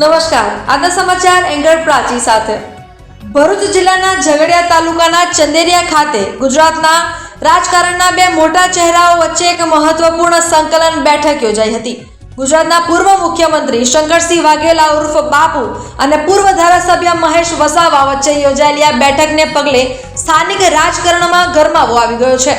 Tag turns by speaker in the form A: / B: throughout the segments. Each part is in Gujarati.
A: નમસ્કાર, આજના સમાચાર એંગલ પ્રાચી સાથે. ભરૂચ જિલ્લાના ઝઘડિયા તાલુકાના ચંદેરિયા ખાતે ગુજરાતના રાજકારણના બે મોટા ચહેરાઓ વચ્ચે એક મહત્વપૂર્ણ સંકલન બેઠક યોજાઈ હતી. ગુજરાતના પૂર્વ મુખ્યમંત્રી શંકરસિંહ વાઘેલા ઉર્ફ બાપુ અને પૂર્વ ધારાસભ્ય મહેશ વસાવા વચ્ચે યોજાયેલી આ બેઠકને પગલે સ્થાનિક રાજકારણમાં ગરમાવો આવી ગયો છે.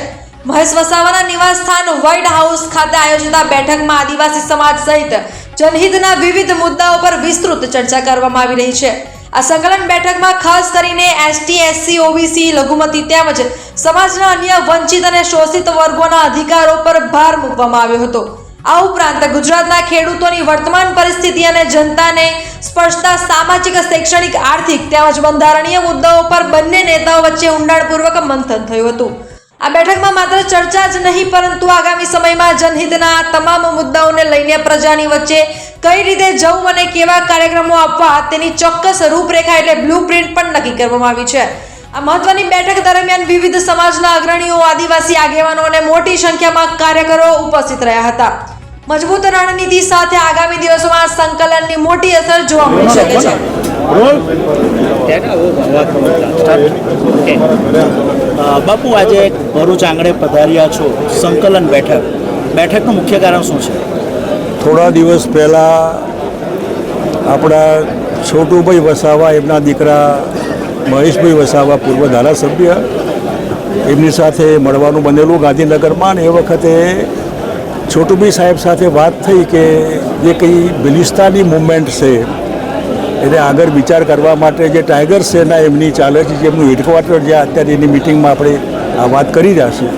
A: મહેશ વસાવાના નિવાસ સ્થાન વ્હાઇટ હાઉસ ખાતે આયોજિત આ બેઠકમાં આદિવાસી સમાજ સહિત જનહિતના વિવિધ મુદ્દાઓ પર વિસ્તૃત ચર્ચા કરવામાં આવી રહી છે. આ સંકલન બેઠકમાં ખાસ કરીને એસટી, એસસી, ઓબીસી, લઘુમતી તેમજ સમાજના અન્ય વંચિત અને શોષિત વર્ગોના અધિકારો પર ભાર મૂકવામાં આવ્યો હતો. આ ઉપરાંત ગુજરાતના ખેડૂતોની વર્તમાન પરિસ્થિતિ અને જનતાને સ્પર્શતા સામાજિક, શૈક્ષણિક, આર્થિક તેમજ બંધારણીય મુદ્દાઓ પર બંને નેતાઓ વચ્ચે ઊંડાણપૂર્વક મંથન થયું હતું. આ બેઠકમાં માત્ર ચર્ચા જ નહીં પરંતુ આગામી સમયમાં જનહિતના તમામ મુદ્દાઓને લઈને પ્રજાની વચ્ચે કઈ રીતે જવું અને કેવા કાર્યક્રમો આપવા તેની ચોક્કસ રૂપરેખા એટલે બ્લુપ્રિન્ટ પણ નક્કી કરવામાં આવી છે. આ મહત્વની બેઠક દરમિયાન વિવિધ સમાજના અગ્રણીઓ, આદિવાસી આગેવાનો અને મોટી સંખ્યામાં કાર્યકરો ઉપસ્થિત રહ્યા હતા. મજબૂત રણનીતિ સાથે આગામી દિવસોમાં સંકલનની મોટી અસર જોવા મળી શકે છે.
B: બાપુ, આજે ભરૂચ આંગણે પધાર્યા છો, સંકલન બેઠકનું મુખ્ય કારણ શું છે?
C: થોડા દિવસ પહેલાં આપણા છોટુભાઈ વસાવા, એમના દીકરા મહેશભાઈ વસાવા, પૂર્વ ધારાસભ્ય, એમની સાથે મળવાનું બનેલું ગાંધીનગરમાં. અને એ વખતે છોટુભાઈ સાહેબ સાથે વાત થઈ કે જે કંઈ બિલિસ્તાની મુવમેન્ટ છે એને આગળ વિચાર કરવા માટે જે ટાઈગર સેના એમની ચાલે છે, જેમનું હેડક્વાર્ટર જ્યાં અત્યારે એની મિટિંગમાં આપણે આ વાત કરી રહ્યા છીએ,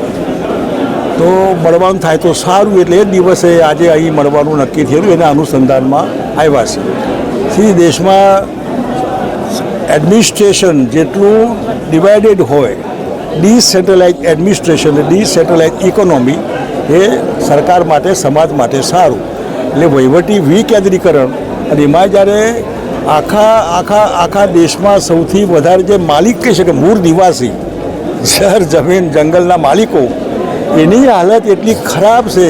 C: તો મળવાનું થાય તો સારું. એટલે એ દિવસે આજે અહીં મળવાનું નક્કી થયેલું, એના અનુસંધાનમાં આવ્યા છે. સી દેશમાં એડમિનિસ્ટ્રેશન જેટલું ડિવાઇડેડ હોય, ડિસેન્ટ્રલાઇઝ એડમિનિસ્ટ્રેશન, ડિસેન્ટ્રલાઇઝ ઇકોનોમી એ સરકાર માટે, સમાજ માટે સારું. એટલે વહીવટી વિકેન્દ્રીકરણ, અને એમાં જ્યારે આખા દેશમાં સૌથી વધારે જે માલિક કહી શકે, મૂળ નિવાસી, શહેર, જમીન, જંગલના માલિકો, એની હાલત એટલી ખરાબ છે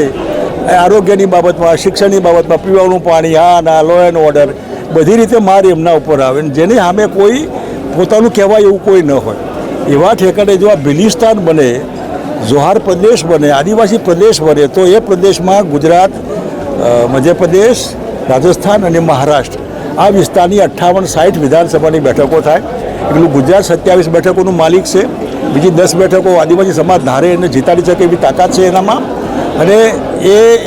C: આરોગ્યની બાબતમાં, શિક્ષણની બાબતમાં, પીવાનું પાણી, ના લો એન્ડ ઓર્ડર, બધી રીતે માર એમના ઉપર આવે. જેની સામે કોઈ પોતાનું કહેવાય એવું કોઈ ન હોય. એવા ઠેકાણે જો આ બિલિસ્તાન બને, જોહાર પ્રદેશ બને, આદિવાસી પ્રદેશ બને, તો એ પ્રદેશમાં ગુજરાત, મધ્યપ્રદેશ, રાજસ્થાન અને મહારાષ્ટ્ર, આ વિસ્તારની 58-60 વિધાનસભાની બેઠકો થાય. એટલું ગુજરાત 27 બેઠકોનું માલિક છે. બીજી 10 બેઠકો આદિવાસી સમાજ ધારે એને જીતાડી શકે એવી તાકાત છે એનામાં. અને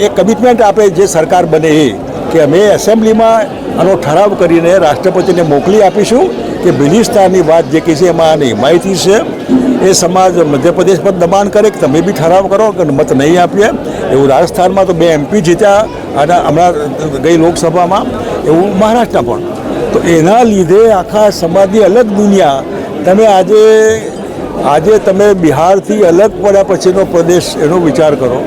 C: એ કમિટમેન્ટ આપે જે સરકાર બને એ, કે અમે એસેમ્બલીમાં આનો ઠરાવ કરીને રાષ્ટ્રપતિને મોકલી આપીશું કે બિલિસ્તાનની વાત જે કહી છે એમાં આની હિમાયતી છે. એ સમાજ મધ્યપ્રદેશ પર દબાણ કરે કે તમે બી ઠરાવ કરો કે મત નહીં આપીએ. એવું રાજસ્થાનમાં તો 2 MP જીત્યા અને હમણાં ગઈ લોકસભામાં, એવું મહારાષ્ટ્રના પણ. તો એના લીધે આખા સમાજની અલગ દુનિયા. તમે આજે તમે બિહારથી અલગ પડ્યા પછીનો પ્રદેશ, એનો વિચાર કરો.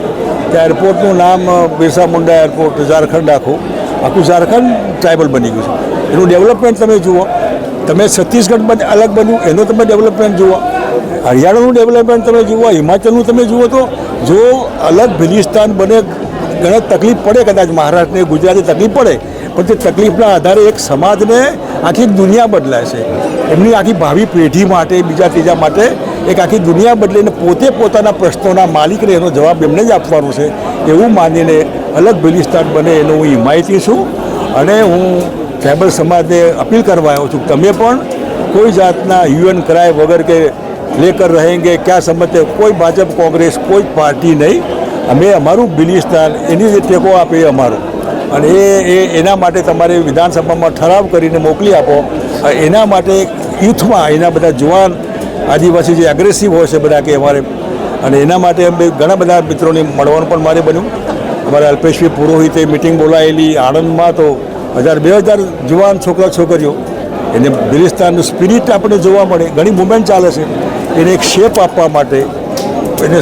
C: ત્યાં એરપોર્ટનું નામ બિરસા મુંડા એરપોર્ટ, ઝારખંડ આખું ઝારખંડ ટ્રાઇબલ બની ગયું છે. એનું ડેવલપમેન્ટ તમે જુઓ. તમે છત્તીસગઢમાં અલગ બન્યું, એનું તમે ડેવલપમેન્ટ જુઓ. હરિયાણાનું ડેવલપમેન્ટ તમે જુઓ, હિમાચલનું તમે જુઓ. તો જો અલગ બિલિસ્તાન બને, ઘણી તકલીફ પડે, કદાચ મહારાષ્ટ્રને, ગુજરાતને તકલીફ પડે, પણ તે તકલીફના આધારે એક સમાજને આખી દુનિયા બદલાય છે. એમની આખી ભાવિ પેઢી માટે, બીજા ત્રીજા માટે એક આખી દુનિયા બદલીને પોતે પોતાના પ્રશ્નોના માલિકને એનો જવાબ એમને જ આપવાનો છે, એવું માનીને અલગ બિલિસ્તાન બને એનો હું હિમાયતી છું. અને હું ટ્રાઇબલ સમાજને અપીલ કરવા આવ્યો છું, તમે પણ કોઈ જાતના યુએન કરાય વગર કે લેકર રહેંગે ક્યાં સમજતે, કોઈ ભાજપ, કોંગ્રેસ, કોઈ પાર્ટી નહીં. અમે અમારું બિલિસ્તાન એની જે ટેકો આપે એ અમારું. અને એના માટે તમારે વિધાનસભામાં ઠરાવ કરીને મોકલી આપો. એના માટે યુથમાં એના બધા જુવાન આદિવાસી જે એગ્રેસિવ હોય છે બધા, કે અમારે, અને એના માટે અમે ઘણા બધા મિત્રોને મળવાનું પણ મારે બન્યું. અમારા અલ્પેશભાઈ પુરોહિતે મિટિંગ બોલાવેલી આણંદમાં, તો 1000-2000 જુવાન છોકરા છોકરીઓ, એને બિલિસ્તાનનું સ્પિરિટ આપણે જોવા મળે. ઘણી મુવમેન્ટ ચાલે છે, એને એક શેપ આપવા માટે, એને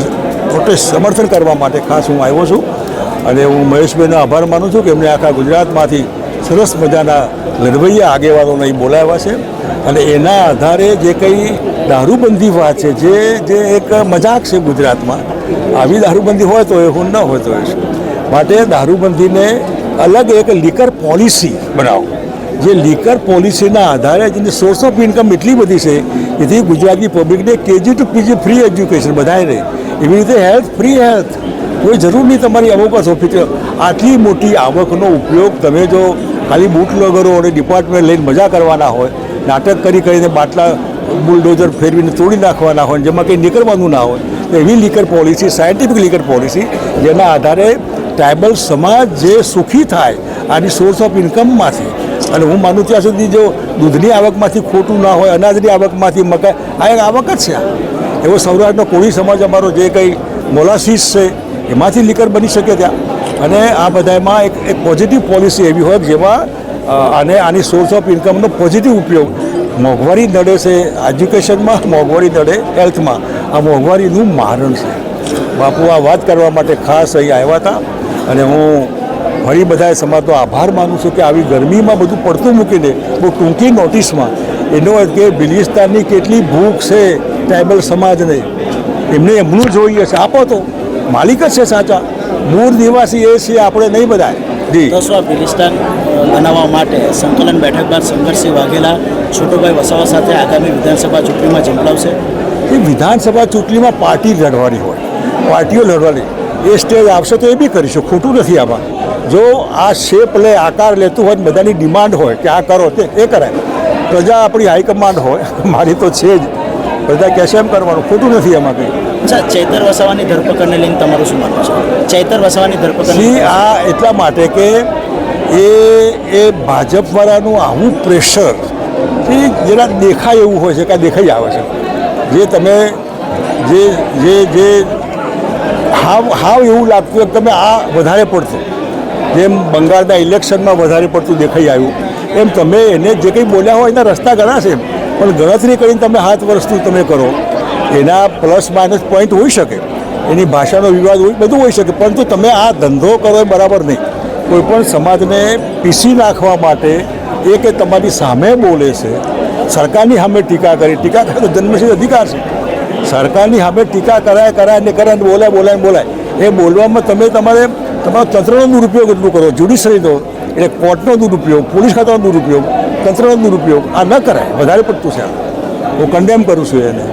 C: પ્રોટેસ્ટ સમર્થન કરવા માટે ખાસ હું આવ્યો છું. અને હું મહેશભાઈનો આભાર માનું છું કે એમને આખા ગુજરાતમાંથી સરસ મજાના લડવૈયા આગેવાનોને અહીં બોલાવ્યા છે. અને એના આધારે જે કંઈ દારૂબંધી વાત છે, જે એક મજાક છે ગુજરાતમાં, આવી દારૂબંધી હોય તો એ હું ન હોય તો એ માટે દારૂબંધીને અલગ એક લીકર પોલિસી બનાવો, જે લીકર પોલિસીના આધારે જેની સોર્સ ઓફ ઇન્કમ એટલી બધી છે જેથી ગુજરાતની પબ્લિકને KG to PG free education બધાને, એવી રીતે હેલ્થ ફ્રી હેલ્થ, કોઈ જરૂર નહીં તમારી અમુક ઓફિસ. આટલી મોટી આવકનો ઉપયોગ તમે જો ખાલી બુટલેગરો અને ડિપાર્ટમેન્ટ લઈને મજા કરવાના હોય, નાટક કરીને બાટલા બુલડોઝર ફેરવીને તોડી નાખવાના હોય, જેમાં કંઈ નીકળવાનું ના હોય, તો એવી liquor policy, scientific liquor policy જેના આધારે ટ્રાઇબલ સમાજ જે સુખી થાય આની સોર્સ ઓફ ઇન્કમમાંથી. અને હું માનું ત્યાં સુધી જો દૂધની આવકમાંથી ખોટું ના હોય, અનાજની આવકમાંથી મકાઈ, આ એક આવક જ છે. એવો સૌરાષ્ટ્રનો કોળી સમાજ અમારો જે કંઈ મોલાસીસ છે એમાંથી લીકર બની શકે ત્યાં. અને આ બધામાં એક પોઝિટિવ પોલિસી એવી હોય જેમાં આની સોર્સ ઓફ ઇન્કમનો પોઝિટિવ ઉપયોગ. મોંઘવારી નડે છે એજ્યુકેશનમાં, મોંઘવારી નડે હેલ્થમાં, આ મોંઘવારીનું મારણ છે. બાપુ આ વાત કરવા માટે ખાસ અહીં આવ્યા હતા અને હું ફરી બધા સમાજનો આભાર માનું છું કે આવી ગરમીમાં બધું પડતું મૂકીને બહુ ટૂંકી નોટિસમાં એનો અર્થ કે બિલિસ્તાનની કેટલી ભૂખ છે ટ્રાઇબલ સમાજને, એમને એમનું જોઈએ છે. આપો તો માલિક જ છે સાચા, મૂળ નિવાસી એ છે, આપણે નહીં બધા. જી
B: તો શું આ બિલિસ્તાન બનાવવા માટે સંકલન બેઠક બાદ શંકરસિંહ વાઘેલા છોટુભાઈ વસાવા સાથે આગામી વિધાનસભા ચૂંટણીમાં ઝંપલાવશે?
C: એ વિધાનસભા ચૂંટણીમાં પાર્ટી લડવાની હોય, પાર્ટીઓ લડવાની, એ સ્ટેજ આવશે તો એ બી કરીશું, ખોટું નથી આમાં. જો આ શેપ લે, આકાર લેતું હોય, બધાની ડિમાન્ડ હોય કે આ કરો તે એ કરાય. પ્રજા આપણી હાઈકમાન્ડ હોય, મારી તો છે જ, પ્રજા કહેશે એમ કરવાનું, ખોટું નથી એમાં કંઈ.
B: અચ્છા, ચૈતર વસાવાની ધરપકડને લઈને તમારું શું માનવું છે? ચૈતર વસાવાની ધરપકડ
C: આ એટલા માટે કે એ ભાજપવાળાનું આવું પ્રેશર એ જરા દેખાય એવું હોય છે કે દેખાઈ આવે છે. જે તમે જે હાવ એવું લાગતું કે તમે આ વધારે પડતું, જેમ બંગાળના ઇલેક્શનમાં વધારે પડતું દેખાઈ આવ્યું, એમ તમે એને જે કંઈ બોલ્યા હોય એના રસ્તા ઘણા છે, પણ ગણતરી કરીને તમે 7 વર્ષથી તમે કરો, એના પ્લસ માઇનસ પોઈન્ટ હોઈ શકે, એની ભાષાનો વિવાદ હોય, બધું હોઈ શકે, પરંતુ તમે આ ધંધો કરો એ બરાબર નહીં. કોઈપણ સમાજને પીસી નાખવા માટે એ કે તમારી સામે બોલે છે, સરકારની સામે ટીકા કરે તો જન્મસિદ્ધ અધિકાર છે. સરકારની સામે ટીકા કરાય ને બોલાય, એ બોલવામાં તમારો તંત્રનો દુરુપયોગ એટલું કરો, જ્યુડિશરીનો એટલે કોર્ટનો દુરુપયોગ, પોલીસ ખાતાનો દુરુપયોગ, તંત્રનો દુરુપયોગ આ ન કરાય, વધારે પડતું છે. હું કન્ડેમ કરું છું એને.